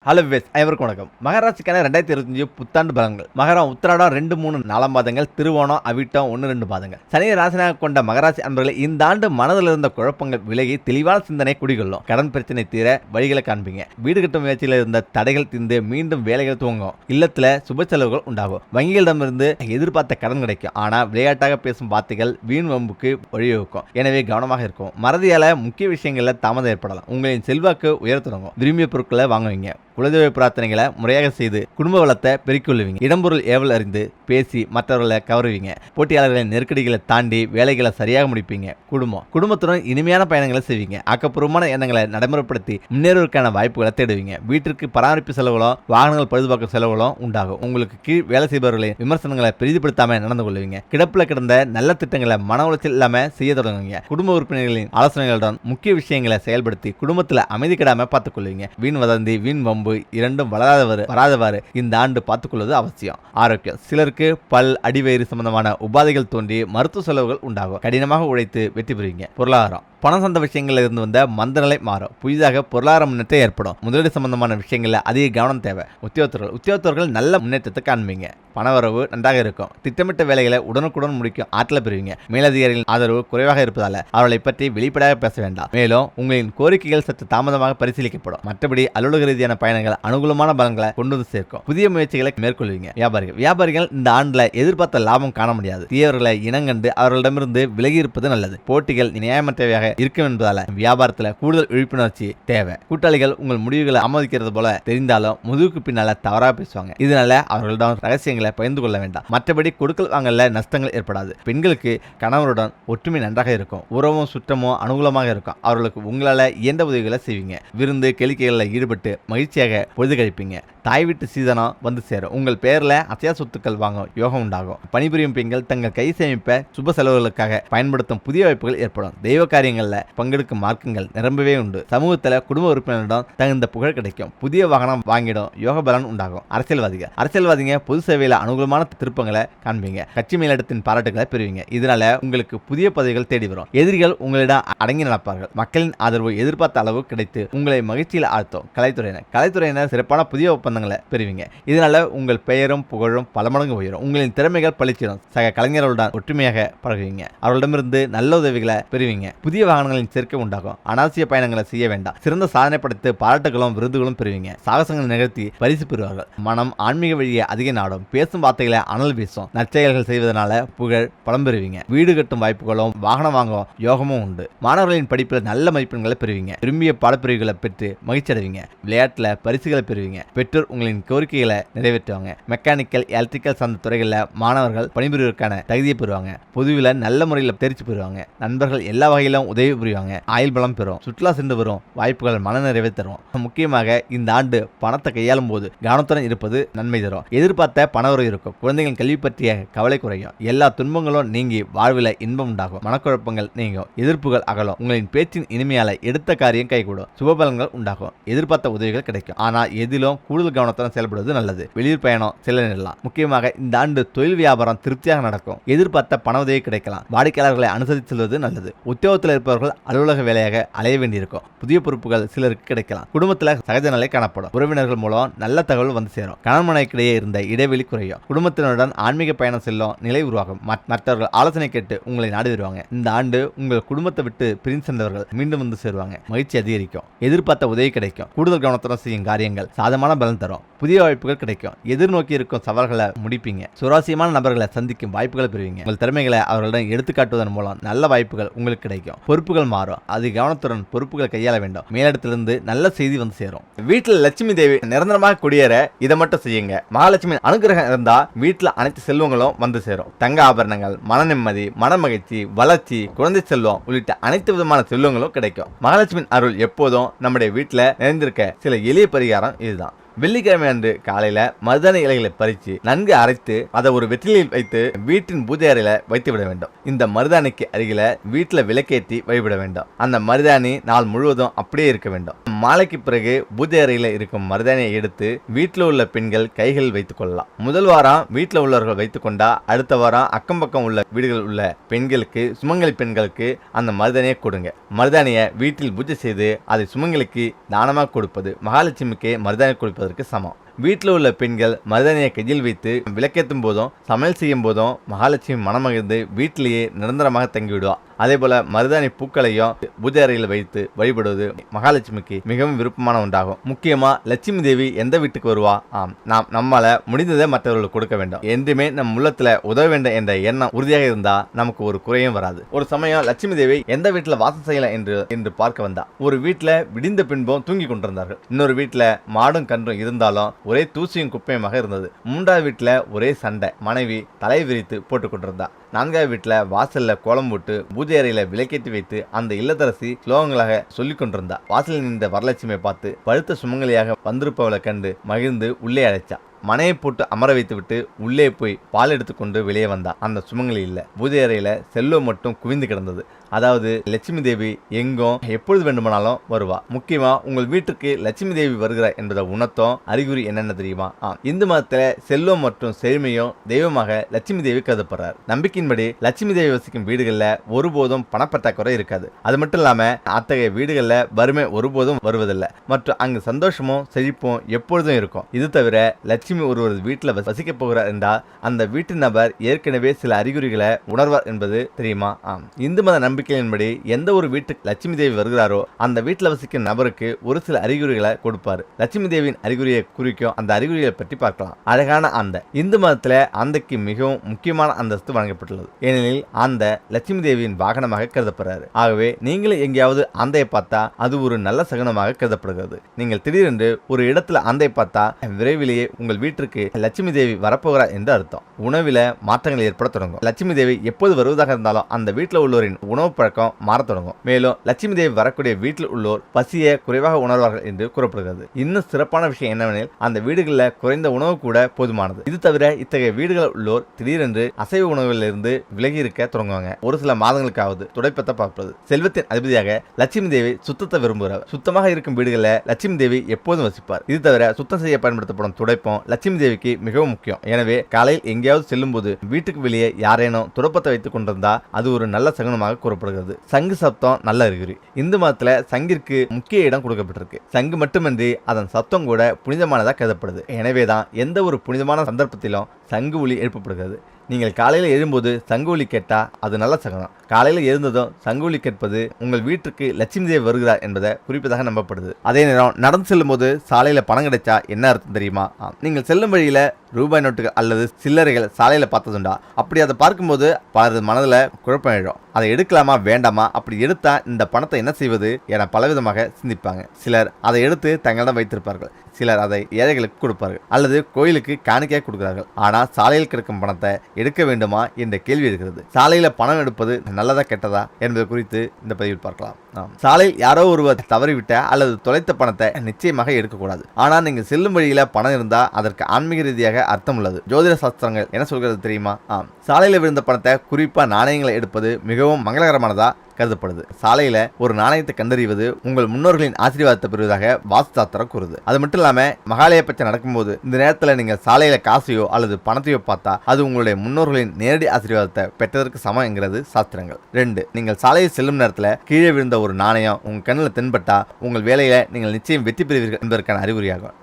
Hello wives, அனைவருக்கும் வணக்கம். மகராசிக்கான 2025 புத்தாண்டு பலன்கள். மகரம் உத்திராடம் 2, 3, 4 பாதங்கள், திருவோணம், அவிட்டம் 1, 2 பாதங்கள். சனியை ராசியாக கொண்ட மகராசி அன்பர்களை இந்த ஆண்டு மனதில் இருந்த குழப்பங்கள் விலகி தெளிவான சிந்தனை குடிகொள்ளும். கடன் பிரச்சனை தீர வழிகளை காண்பீங்க. வீடு கட்டும் முயற்சியில் இருந்த தடைகள் தீர்ந்து மீண்டும் வேலைகள் துவங்கும். இல்லத்துல சுப செலவுகள் உண்டாகும். வங்கிகளிடமிருந்து எதிர்பார்த்த கடன் கிடைக்கும். ஆனா விளையாட்டாக பேசும் வார்த்தைகள் வீண் வம்புக்கு வழிவகுக்கும். எனவே கவனமாக இருக்கும். மறதியால முக்கிய விஷயங்கள்ல தாமதம் ஏற்படலாம். உங்களின் செல்வாக்கு உயர தொடங்கும். விரும்பிய பொருட்களை வாங்குவீங்க. குலதெய்வ பிரார்த்தனைகளை முறையாக செய்து குடும்ப வளத்தை பெருக்கிக்கொள்வீங்க. இடம்பொருள் ஏவல் அறிந்து பேசி மற்றவர்களை கவருவீங்க. போட்டியாளர்களின் நெருக்கடிகளை தாண்டி வேலைகளை சரியாக முடிப்பீங்க. குடும்பத்துடன் இனிமையான பயணங்களை செய்வீங்க. ஆக்கப்பூர்வமான எண்ணங்களை நடைமுறைப்படுத்தி முன்னேறுவதற்கான வாய்ப்புகளை தேடுவீங்க. வீட்டிற்கு பராமரிப்பு செலவுகளும் வாகனங்கள் பழுதுபார்க்கும் செலவுகளும் உண்டாகும். உங்களுக்கு கீழ் வேலை செய்பவர்களின் விமர்சனங்களை பெரிதுபடுத்தாம நடந்து கொள்வீங்க. கிடப்புல கிடந்த நல்ல திட்டங்களை மன உளைச்சல் இல்லாம செய்ய தொடங்குவீங்க. குடும்ப உறுப்பினர்களின் ஆலோசனைகளுடன் முக்கிய விஷயங்களை செயல்படுத்தி குடும்பத்தில் அமைதி கிடாம பார்த்துக் கொள்வீங்க. வீண் வதந்தி வீண் வம்பு இரண்டும் வராதவாறு இந்த ஆண்டு பார்த்துக்கொள்வது அவசியம். ஆரோக்கியம். சிலருக்கு பல் அடிவயிறு சம்பந்தமான உபாதைகள் தோன்றி மருத்துவ செலவுகள் உண்டாகும். கடினமாக உழைத்து வெற்றி பெறுவீங்க. பொருளாதாரம். பணம் சார்ந்த விஷயங்களில் இருந்து வந்த மந்தநிலை மாறும். புதிதாக பொருளாதார முன்னேற்றம் ஏற்படும். முதலீடு சம்பந்தமான விஷயங்களில் அதிக கவனம் தேவை. உத்தியோகத்தர்கள் நல்ல முன்னேற்றத்தை காண்பீங்க. பணவரவு நன்றாக இருக்கும். திட்டமிட்ட வேலைகளை உடனுக்குடன் முடிக்கும் ஆற்றலை பெறுவீங்க. மேலதிகாரிகளின் ஆதரவு குறைவாக இருப்பதால் அவர்களை பற்றி வெளிப்படையாக பேச வேண்டாம். மேலும் உங்களின் கோரிக்கைகள் சற்று தாமதமாக பரிசீலிக்கப்படும். மற்றபடி அலுவலக ரீதியான பயணங்கள் அனுகூலமான பலன்களை கொண்டு வந்து சேர்க்கும். புதிய முயற்சிகளை மேற்கொள்வீங்க. வியாபாரிகள் இந்த ஆண்டுல எதிர்பார்த்த லாபம் காண முடியாது. தீயவர்களை இனங்கண்டு அவர்களிடமிருந்து விலகி இருப்பது நல்லது. போட்டிகள் நியாயமற்றவையாக இருக்கும் என்பதால வியாபாரத்தில் கூடுதல் விழிப்புணர்ச்சி தேவை. கூட்டாளிகள் உங்கள் முடிவுகளை ஆமோதிக்கிறது போல தெரிந்தாலும் முதுகுக்கு பின்னால தவறாக பேசுவாங்க. இதனால அவர்களிடம் ரகசியங்களை பகிர்ந்து கொள்ள வேண்டாம். மற்றபடி கொடுக்கல் வாங்கல நஷ்டங்கள் ஏற்படாது. பெண்களுக்கு கணவருடன் ஒற்றுமை நன்றாக இருக்கும். உறவும் சுற்றமும் அனுகூலமாக இருக்கும். அவர்களுக்கு உங்களால இயன்ற உதவிகளை செய்வீங்க. விருந்து கேளிக்கைகளில் ஈடுபட்டு மகிழ்ச்சியாக பொழுது கழிப்பீங்க. தாய் வீட்டு சீதனம் வந்து சேரும். உங்கள் பெயர்ல அசையா சொத்துக்கள் வாங்கும் யோகம் உண்டாகும். பணிபுரியும் பெண்கள் தங்கள் கை சேமிப்பை சுப செலவுகளுக்காக பயன்படுத்தும் புதிய வாய்ப்புகள் ஏற்படும். தெய்வ காரியங்கள்ல பங்கெடுக்கும் மார்க்கங்கள் நிரம்பவே உண்டு. சமூகத்துல குடும்ப உறுப்பினரிடம் தகுந்த புகழ் கிடைக்கும். புதிய வாகனம் வாங்கிடும் யோக பலன் உண்டாகும். அரசியல்வாதிங்க பொது சேவையில அனுகூலமான திருப்பங்களை காண்பீங்க. கட்சி மேலிடத்தின் பாராட்டுகளை பெறுவீங்க. இதனால உங்களுக்கு புதிய பதவிகள் தேடி வரும். எதிரிகள் உங்களிடம் அடங்கி நடப்பார்கள். மக்களின் ஆதரவு எதிர்பார்த்த அளவு கிடைத்து உங்களை மகிழ்ச்சியில் ஆழ்த்தும். கலைத்துறையினர் சிறப்பான புதிய ஒப்பந்தங்களை பெறுவீங்க. இதனால உங்கள் பெயரும் புகழும் பல மடங்கு உயரும். உங்களின் திறமைகள் பளிச்சிடும். சக கலைஞர்களுடன் ஒற்றுமையாக பழகுவீங்க. அவர்களிடமிருந்து நல்ல உதவிகளை பெறுவீங்க. புதிய வாகனங்களின் சேர்க்கை உண்டாகும். அனாவசிய பயணங்களை செய்ய வேண்டாம். சிறந்த சாதனை படைத்து பாராட்டுகளும் விருதுகளும் பெறுவீங்க. சாகசங்கள் நிகழ்த்தி பரிசு பெறுவார்கள். மனம் ஆன்மீக வழியை அதிக நாடும். பேசும் வார்த்தைகளை அனல் வீசும். நற்செயல்கள் செய்வதனால புகழ் பலம் பெறுவீங்க. வீடு கட்டும் வாய்ப்புகளும் வாகனம் வாங்கும் யோகமும் உண்டு. மாணவர்களின் படிப்பில் நல்ல மதிப்பெண்களை பெறுவீங்க. விரும்பிய பாடப்பிரிவுகளை பெற்று மகிழ்ச்சி அடைவீங்க. விளையாட்டுல பரிசுகளை பெறுவீங்க. பெற்றோர் உங்களின் கோரிக்கைகளை நிறைவேற்றுவாங்க. மெக்கானிக்கல் எலக்ட்ரிக்கல் சார்ந்த துறைகளில் மாணவர்கள் பணிபுரிவதற்கான தகுதியை பெறுவாங்க. பொதுவில் நல்ல முறையில் தேர்ச்சி பெறுவாங்க. நண்பர்கள் எல்லா வகையிலும் உதவி புரிவாங்க. ஆயுள் பலம் பெறும். சுற்றுலா சென்று வரும் வாய்ப்புகள் மன நிறைவை தரும். முக்கியமாக இந்த ஆண்டு பணத்தை கையாளும் போது கவனத்துடன் இருப்பது நன்மை தரும். எதிர்பார்த்த பணவரவு இருக்கும். குழந்தைகளின் கல்வி பற்றிய கவலை குறையும். எல்லா துன்பங்களும் நீங்கி வாழ்வில் இன்பம் உண்டாகும். மனக்குழப்பங்கள் நீங்கும். எதிர்ப்புகள் அகலும். உங்களின் பேச்சின் இனிமையால எடுத்த காரியம் கைகூடும். சுபபலன்கள் உண்டாகும். எதிர்பார்த்த உதவிகள் கிடைக்கும். ஆனால் எதிலும் கூடுதல் கவனத்துடன் செயல்படுவது நல்லது. வெளியூர் பயணம் செல்ல நேரலாம். முக்கியமாக இந்த ஆண்டு தொழில் வியாபாரம் திருப்தியாக நடக்கும். எதிர்பார்த்த பண உதவி கிடைக்கலாம். வாடிக்கையாளர்களை அனுசரித்து செல்வது நல்லது. உத்தியோகத்தில் இருப்பவர்கள் அலுவலக வேலையாக அலைய வேண்டியிருக்கும். புதிய பொறுப்புகள் சிலருக்கு கிடைக்கலாம். குடும்பத்தில் சகஜ நிலை காணப்படும். உறவினர்கள் மூலம் நல்ல தகவல் வந்து சேரும். கணவன் மனைவிக்கிடையே இருந்த இடைவெளி குறையும். குடும்பத்தினருடன் ஆன்மீக பயணம் செல்லும் நிலை உருவாகும். மற்றவர்கள் ஆலோசனை கேட்டு உங்களை நாடி வருவாங்க. இந்த ஆண்டு உங்கள் குடும்பத்தை விட்டு பிரிந்து சென்றவர்கள் மீண்டும் வந்து சேருவாங்க. மகிழ்ச்சி அதிகரிக்கும். எதிர்பார்த்த உதவி கிடைக்கும். கூடுதல் கவனத்துடன் செய்யும் காரியங்கள் சாதமான பலன் தரும். புதிய வாய்ப்புகள் கிடைக்கும். எதிர்நோக்கி இருக்கும் சவால்களை முடிப்பீங்க. சுவாரஸ்யமான நபர்களை சந்திக்கும் வாய்ப்புகளை பெறுவீங்க. உங்கள் திறமைகளை அவர்களிடம் எடுத்துக்காட்டுவதன் மூலம் நல்ல வாய்ப்புகள் உங்களுக்கு கிடைக்கும். பொறுப்புகள் மாறும். அதிக கவனத்துடன் பொறுப்புகளை கையாள வேண்டும். மேலிடத்திலிருந்து நல்ல செய்தி வந்து சேரும். வீட்டில் லட்சுமி தேவி நிரந்தரமாக குடியேற இதை மட்டும் செய்யுங்க. மகாலட்சுமி அனுகிரகம் இருந்தா வீட்டில் அனைத்து செல்வங்களும் வந்து சேரும். தங்க ஆபரணங்கள், மன நிம்மதி, மன மகிழ்ச்சி, வளர்ச்சி, குழந்தை செல்வம் உள்ளிட்ட அனைத்து விதமான செல்வங்களும் கிடைக்கும். மகாலட்சுமி அருள் எப்போதும் நம்முடைய வீட்டில் நிறைந்திருக்க சில எளிய பரிகாரம் இதுதான். வெள்ளிக்கிழமை அன்று காலையில மருதாணி இலைகளை பறித்து நன்கு அரைத்து அதை ஒரு வெற்றிலையில் வைத்து வீட்டின் பூஜை அறையில வைத்து விட வேண்டும். இந்த மருதாணிக்கு அருகில வீட்டுல விளக்கேற்றி வழிபட வேண்டும். அந்த மருதாணி நாள் முழுவதும் அப்படியே இருக்க வேண்டும். மாலைக்கு பிறகு பூஜை அறையில இருக்கும் மருதாணியை எடுத்து வீட்டில் உள்ள பெண்கள் கைகளில் வைத்துக் கொள்ளலாம். முதல் வாரம் வீட்டில் உள்ளவர்கள் வைத்துக் கொண்டா அடுத்த வாரம் அக்கம் பக்கம் உள்ள வீடுகளில் உள்ள பெண்களுக்கு, சுமங்கலி பெண்களுக்கு அந்த மருதாணியை கொடுங்க. மருதாணியை வீட்டில் பூஜை செய்து அதை சுமங்கலிக்கு தானமாக கொடுப்பது மகாலட்சுமிக்கு மருதாணி கொடுப்பதற்கு சமம். வீட்டில் உள்ள பெண்கள் மருதாணியை கையில் வைத்து விளக்கேற்றும் போதும் சமையல் செய்யும் போதும் மகாலட்சுமி மனமகிழ்ந்து வீட்டிலேயே நிரந்தரமாக தங்கிவிடுவார். அதே போல மருதாணி பூக்களையும் பூஜை அறையில் வைத்து வழிபடுவது மகாலட்சுமிக்கு மிகவும் விருப்பமான ஒன்றாகும். முக்கியமா லட்சுமி தேவி எந்த வீட்டுக்கு வருவா? நாம் நம்மால முடிந்ததை மற்றவர்களுக்கு கொடுக்க வேண்டும். என்றுமே நம் உள்ளத்துல உதவ வேண்டும் என்ற எண்ணம் உறுதியாக இருந்தா நமக்கு ஒரு குறையும் வராது. ஒரு சமயம் லட்சுமி தேவி எந்த வீட்டுல வாசம் செய்யலாம் என்று பார்க்க வந்தா. ஒரு வீட்டுல விடிந்த பின்பும் தூங்கி கொண்டிருந்தார்கள். இன்னொரு வீட்டுல மாடும் கன்றும் இருந்தாலும் ஒரே தூசியும் குப்பையுமாக இருந்தது. மூன்றாவது வீட்டுல ஒரே சண்டை. மனைவி தலை விரித்து போட்டுக் கொண்டிருந்தா. நான்காவது வீட்டுல வாசல்ல கோலம் போட்டு பூஜை அறையில விளக்கேற்றி வைத்து அந்த இல்லத்தரசி ஸ்லோகங்களாக சொல்லிக் கொண்டிருந்தா. வாசலில் நின்ற வரலட்சுமியை பார்த்து பழுத்த சுமங்கலியாக வந்திருப்பவளை கண்டு மகிழ்ந்து உள்ளே அழைச்சா. மனையை போட்டு அமர வைத்து விட்டு உள்ளே போய் பால் எடுத்துக்கொண்டு வெளியே வந்தா. அந்த சுமங்கலி இல்ல. பூஜை அறையில செல்வம் மட்டும் குவிந்து கிடந்தது. அதாவது லட்சுமி தேவி எங்கும் எப்பொழுது வேண்டுமானாலும் வருவா. முக்கியமா உங்கள் வீட்டுக்கு லட்சுமி தேவி வருகிறார் என்பதை உணர்த்தும் அறிகுறி என்னென்ன தெரியுமா? இந்து மதத்துல செல்வம் மற்றும் செழுமையும் தெய்வமாக லட்சுமி தேவி கருதப்படுறார். நம்பிக்கையின்படி லட்சுமி தேவி வசிக்கும் வீடுகள்ல ஒருபோதும் பணப்பற்றாக்குறை இருக்காது. அது மட்டும் இல்லாம அத்தகைய வீடுகள்ல வறுமை ஒருபோதும் வருவதில்லை மற்றும் அங்கு சந்தோஷமும் செழிப்பும் எப்பொழுதும் இருக்கும். இது தவிர லட்சுமி ஒருவர் வீட்டில் வசிக்க போகிறார் என்றால் அந்த வீட்டு நபர் ஏற்கனவே சில அறிகுறிகளை உணர்வார் என்பது தெரியுமா? இந்து மத நம்பிக்கையின்படி எந்த ஒரு வீட்டுக்கு லட்சுமி தேவி வருகிறாரோ அந்த வீட்டில் வசிக்கும் நபருக்கு ஒரு சில அறிகுறிகளை கொடுப்பார். லட்சுமி தேவியின் அறிகுறியை குறிக்கும் அந்த அறிகுறிகளை பற்றி பார்க்கலாம். அழகான அந்த இந்து மதத்துல அந்தைக்கு மிகவும் முக்கியமான அந்தஸ்து வழங்கப்பட்டுள்ளது. ஏனெனில் அந்த லட்சுமி தேவியின் வாகனமாக கருதப்படுறாரு. ஆகவே நீங்களும் எங்கேயாவது அந்தையை பார்த்தா அது ஒரு நல்ல சகுனமாக கருதப்படுகிறது. நீங்கள் திடீரென்று ஒரு இடத்துல அந்தை பார்த்தா விரைவிலேயே உங்கள் வீட்டிற்கு லட்சுமி தேவி வரப்போகிறார் என்று அர்த்தம். உணவில மாற்றங்கள் ஏற்பட தொடங்கும். லட்சுமி தேவி எப்போது வருவதாக இருந்தாலும் அந்த வீட்டில் உள்ளோரின் உணவு பழக்கம் மாற தொடங்கும். மேலும் லட்சுமி தேவி வரக்கூடிய வீட்டில் உள்ளோர் பசியை குறைவாக உணர்வார்கள் என்று கூறப்படுகிறது. இன்னும் சிறப்பான விஷயம் என்னவெனில் அந்த வீடுகளில் குறைந்த உணவு கூட போதுமானது. இது தவிர இத்தகைய வீடுகளில் உள்ளோர் திடீரென்று அசைவ உணவுகளிலிருந்து விலகி இருக்க தொடங்குவாங்க. ஒரு சில மாதங்களுக்காவது துடைப்பத்தை பார்ப்பது. செல்வத்தின் அதிபதியாக லட்சுமி தேவி சுத்தத்தை விரும்புகிறார். சுத்தமாக இருக்கும் வீடுகளில் லட்சுமி தேவி எப்போதும் வசிப்பார். இது தவிர சுத்தம் செய்ய பயன்படுத்தப்படும் துடைப்பம் லட்சுமி தேவிக்கு மிகவும் முக்கியம். எனவே காலையில் எங்கேயாவது செல்லும் போது வீட்டுக்கு வெளியே யாரேனும் துடைப்பத்தை வைத்துக் கொண்டிருந்தா அது ஒரு நல்ல சகுனமாக கூறப்படுகிறது. சங்கு சப்தம் நல்ல அறிகுறி. இந்து மதத்துல சங்கிற்கு முக்கிய இடம் கொடுக்கப்பட்டிருக்கு. சங்கு மட்டுமின்றி அதன் சப்தம் கூட புனிதமானதாக கருதப்படுது. எனவேதான் எந்த ஒரு புனிதமான சந்தர்ப்பத்திலும் சங்கு ஒலி எழுப்பப்படுகிறது. நீங்கள் காலையில் எழும்போது சங்கு ஒலி கேட்டா அது நல்ல சகுனம். காலையில் எழுந்ததும் சங்கு ஒலி கேட்பது உங்கள் வீட்டுக்கு லட்சுமி தேவி வருகிறார் என்பதை குறிப்பதாக நம்பப்படுது. அதே நேரம் நடந்து செல்லும் போது சாலையில பணம் கிடைச்சா என்ன அர்த்தம் தெரியுமா? நீங்கள் செல்லும் வழியில ரூபாய் நோட்டுகள் அல்லது சில்லறைகள் சாலையில பார்த்ததுண்டா? அப்படி அதை பார்க்கும்போது பலரது மனதில் குழப்பம் எழும். அதை எடுக்கலாமா வேண்டாமா, அப்படி எடுத்தா இந்த பணத்தை என்ன செய்வது என பலவிதமாக சிந்திப்பாங்க. சிலர் அதை எடுத்து தங்களிடம் வைத்திருப்பார்கள். சிலர் அதை ஏழைகளுக்கு கொடுப்பார்கள் அல்லது கோயிலுக்கு காணிக்கையாக கொடுக்கிறார்கள். ஆனால் சாலையில் கிடக்கும் பணத்தை எடுக்க வேண்டுமா என்ற கேள்வி இருக்கிறது. சாலையில பணம் எடுப்பது நல்லதா கெட்டதா என்பது குறித்து இந்த பதிவில் பார்க்கலாம். சாலையில் யாரோ ஒருவர் தவறிவிட்ட அல்லது தொலைத்த பணத்தை நிச்சயமாக எடுக்கக்கூடாது. ஆனால் நீங்க செல்லும் வழியில பணம் இருந்தா அதற்கு ஆன்மீக ரீதியாக அர்த்தம் உள்ளது. ஜோதிட சாஸ்திரங்கள் என்ன சொல்கிறது தெரியுமா? சாலையில விழுந்த பணத்தை, குறிப்பா நாணயங்களை எடுப்பது மிகவும் மங்களகரமானதா கருதப்படுது. சாலையில ஒரு நாணயத்தை கண்டறிவது உங்கள் முன்னோர்களின் ஆசீர்வாதத்தை பெறுவதாக வாஸ்து சாஸ்திரம் கூறுது. அது மட்டும் இல்லாம மகாலய பட்சை நடக்கும்போது இந்த நேரத்துல நீங்க சாலையில காசையோ அல்லது பணத்தையோ பார்த்தா அது உங்களுடைய முன்னோர்களின் நேரடி ஆசீர்வாதத்தை பெற்றதற்கு சமம் என்கிறது சாஸ்திரங்கள். 2. நீங்கள் சாலையில் செல்லும் நேரத்துல கீழே விழுந்த ஒரு நாணயம் உங்க கண்ணில் தென்பட்டா உங்கள் வேலையில நீங்கள் நிச்சயம் வெற்றி பெறுவீர்கள் என்பதற்கான அறிகுறியாகும்.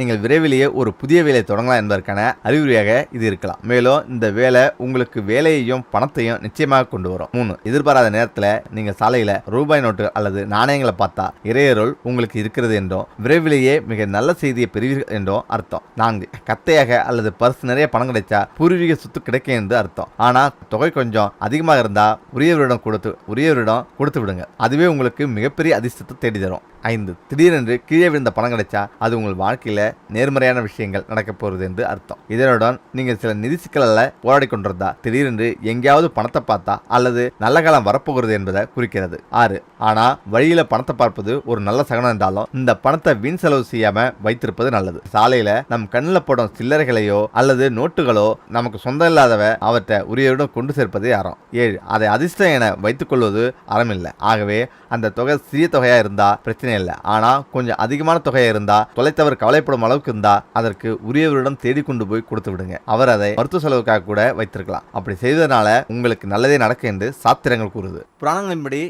நீங்கள் விரைவிலேயே ஒரு புதிய வேலையை தொடங்கலாம் என்பதற்கான அறிகுறியாக இது இருக்கலாம். மேலும் இந்த வேலை உங்களுக்கு வேலையையும் பணத்தையும் நிச்சயமாக கொண்டு வரும். 3. எதிர்பாராத நேரத்துல நீங்க சாலையில ரூபாய் நோட்டு அல்லது நாணயங்களை பார்த்தா இறையருள் உங்களுக்கு இருக்கிறது என்றும் விரைவிலேயே மிக நல்ல செய்தியை பெறுவீர்கள் என்றும் அர்த்தம். 4. கத்தையாக அல்லது பர்ஸ் நிறைய பணம் கிடைச்சா பூர்வீக சொத்து கிடைக்கும் என்று அர்த்தம். ஆனா தொகை கொஞ்சம் அதிகமாக இருந்தா உரியவரிடம் கொடுத்து விடுங்க. அதுவே உங்களுக்கு மிகப்பெரிய அதிர்ஷ்டத்தை தேடி தரும். 5. திடீரென்று கீழே விழுந்த பணம் கிடைச்சா அது உங்கள் வாழ்க்கையில நேர்மறையான விஷயங்கள் நடக்க போறது என்று அர்த்தம். இதனுடன் நீங்கள் சில நிதி சிக்கல்ல போராடி கொண்டிருந்தா திடீரென்று எங்கேயாவது பணத்தை பார்த்தா அல்லது நல்ல காலம் வரப்போகிறது என்பதை குறிக்கிறது. 6. ஆனா வழியில பணத்தை பார்ப்பது ஒரு நல்ல சகனம் என்றாலும் இந்த பணத்தை வீண் செலவு செய்யாம வைத்திருப்பது நல்லது. சாலையில நம் கண்ணில் போடும் சில்லறைகளையோ அல்லது நோட்டுகளோ நமக்கு சொந்தம் இல்லாதவ அவற்றை உரியவுடன் கொண்டு சேர்ப்பது அறம். 7. அதை அதிர்ஷ்டம் என வைத்துக் கொள்வது அறமில்லை. ஆகவே அந்த தொகை சிறிய தொகையா இருந்தா பிரச்சனை இல்லை. ஆனா கொஞ்சம் அதிகமான தொகையா இருந்தா தொலைத்தவர் கவலைப்படும் அளவுக்கு இருந்தா அதற்கு உரியவரிடம் தேடி கொண்டு போய் கொடுத்து விடுங்க. அவர் அதை மருத்துவ செலவுக்காக கூட வைத்திருக்கலாம். அப்படி செய்வதனால உங்களுக்கு நல்லதே நடக்கும் என்று சாத்திரங்கள் கூறுது. புராணங்களின்படி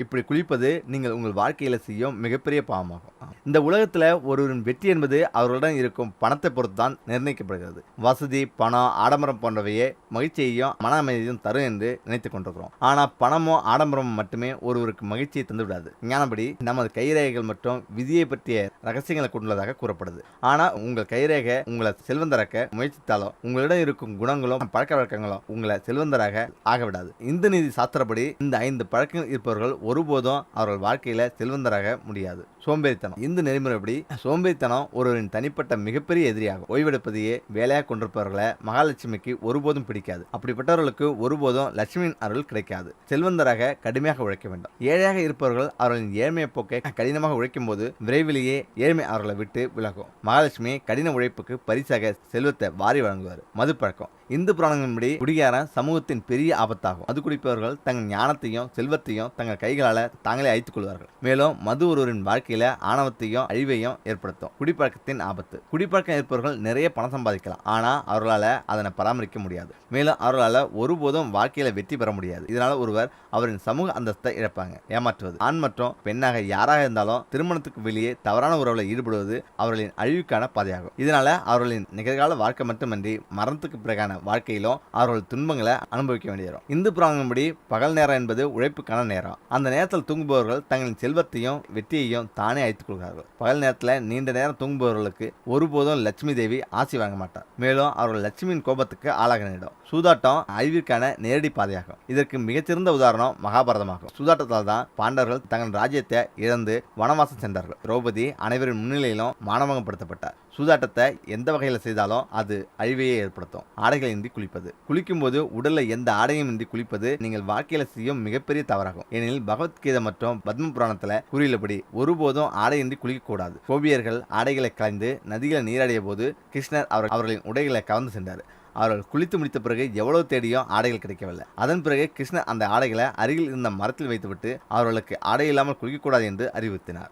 இப்படி குளிப்பது நீங்கள் உங்கள் வாழ்க்கையில செய்யும் மிகப்பெரிய பாவமாகும். இந்த உலகத்துல ஒருவரின் வெற்றி என்பது அவர்களிடம் இருக்கும் பணத்தை பொறுத்து தான் நிர்ணயிக்கப்படுகிறது. வசதி, பணம், ஆடம்பரம் போன்றவையே மகிழ்ச்சியையும் மன அமைதியையும் தரும் என்று நினைத்துக் கொண்டிருக்கிறோம். ஆனா பணமோ ஆடம்பரமும் மட்டுமே ஒருவருக்கு மகிழ்ச்சியை தந்து விடாது. ஞானப்படி நமது கைரேகைகள் மற்றும் விதியை பற்றிய ரகசியங்களை கொண்டுள்ளதாக கூறப்படுது. ஆனா உங்கள் கைரேகை உங்களை செல்வந்தராக்க முயற்சித்தாலும் உங்களிடம் இருக்கும் குணங்களும் பழக்க வழக்கங்களும் உங்களை செல்வந்தராக ஆகவிடாது. இந்து நீதி சாஸ்திரப்படி இந்த 5 பழக்கங்கள் இருப்பவர்கள் ஒருபோதும் அவர்கள் வாழ்க்கையில செல்வந்தராக முடியாது. சோம்பேறித்தனம். இந்து நெறிமுறைப்படி சோம்பேறித்தனம் ஒருவரின் தனிப்பட்ட மிகப்பெரிய எதிரியாகும். ஓய்வெடுப்பதையே வேலையாக கொண்டிருப்பவர்களை மகாலட்சுமிக்கு ஒருபோதும் பிடிக்காது. அப்படிப்பட்டவர்களுக்கு ஒருபோதும் லட்சுமியின் அருள் கிடைக்காது. செல்வந்தராக கடுமையாக உழைக்க வேண்டும். ஏழையாக இருப்பவர்கள் அவர்களின் ஏழ்மையை போக்கை கடினமாக உழைக்கும் போது விரைவிலேயே ஏழ்மை அவர்களை விட்டு விலகும். மகாலட்சுமி கடின உழைப்புக்கு பரிசாக செல்வத்தை வாரி வழங்குவார். மது பழக்கம். இந்து புராணங்களின்படி குடிகாரன் சமூகத்தின் பெரிய ஆபத்தாகும். மது குடிப்பவர்கள் தங்கள் ஞானத்தையும் செல்வத்தையும் தங்கள் கைகளால் தாங்களே அழித்துக் கொள்வார்கள். மேலும் மது ஒருவரின் வாழ்க்கையில ஆணவத்தையும் அழிவையும் ஏற்படுத்தும். குடிப்பழக்கத்தின் ஆபத்து. குடிப்பழக்கம் இருப்பவர்கள் நிறைய பணம் சம்பாதிக்கலாம். ஆனா அவர்களால் அதனை பராமரிக்க முடியாது. மேலும் அவர்களால் ஒருபோதும் வாழ்க்கையில வெற்றி பெற முடியாது. இதனால ஒருவர் அவரின் சமூக அந்தஸ்தை இழப்பாங்க. ஏமாற்றுவது. ஆண் மற்றும் பெண்ணாக யாராக இருந்தாலும் திருமணத்துக்கு வெளியே தவறான உறவில் ஈடுபடுவது அவர்களின் அழிவுக்கான பாதையாகும். இதனால அவர்களின் நிகழ்கால வாழ்க்கை மட்டுமின்றி மரணத்துக்கு பிறகான வாழ்க்கையிலும் அவர்கள் துன்பங்களை அனுபவிக்க வேண்டியது. இந்து புராணங்களின்படி பகல் நேரம் என்பது உழைப்புக்கான நேரம். அந்த நேரத்தில் தூங்குபவர்கள் தங்களின் செல்வத்தையும் வெற்றியையும் தானே அழித்துக் கொள்கிறார்கள். பகல் நேரத்தில் நீண்ட நேரம் தூங்குபவர்களுக்கு ஒருபோதும் லட்சுமி தேவி ஆசி வாங்க மாட்டார். மேலும் அவர்கள் லட்சுமியின் கோபத்துக்கு ஆளாக நேரிடும். சூதாட்டம் அழிவிற்கான நேரடி பாதையாகும். இதற்கு மிகச்சிறந்த உதாரணம் மகாபாரதமாகும். சூதாட்டத்தால் தான் பாண்டவர்கள் தங்கள் ராஜ்யத்தை இழந்து வனவாசம் சென்றார்கள். திரௌபதி அனைவரின் முன்னிலையிலும் மானபங்கப்படுத்தப்பட்டார். சூதாட்டத்தை எந்த வகையில் செய்தாலும் அது அழிவையே ஏற்படுத்தும். ஆடைகளின்றி குளிப்பது. குளிக்கும் போது உடல்ல எந்த ஆடையும் இன்றி குளிப்பது நீங்கள் வாழ்க்கையில செய்யும் மிகப்பெரிய தவறாகும். ஏனெனில் பகவத்கீதை மற்றும் பத்ம புராணத்துல கூறியுள்ளபடி ஒருபோதும் ஆடையின்றி குளிக்கக்கூடாது. கோபியர்கள் ஆடைகளை கலைந்து நதிகளை நீராடிய போது கிருஷ்ணர் அவர்களின் உடைகளை கவர்ந்து சென்றார். அவர்கள் குளித்து முடித்த பிறகு எவ்வளவு தேடியும் ஆடைகள் கிடைக்கவில்லை. அதன் பிறகு கிருஷ்ணர் அந்த ஆடைகளை அருகில் இருந்த மரத்தில் வைத்துவிட்டு அவர்களுக்கு ஆடை இல்லாமல் குளிக்கக்கூடாது என்று அறிவுறுத்தினார்.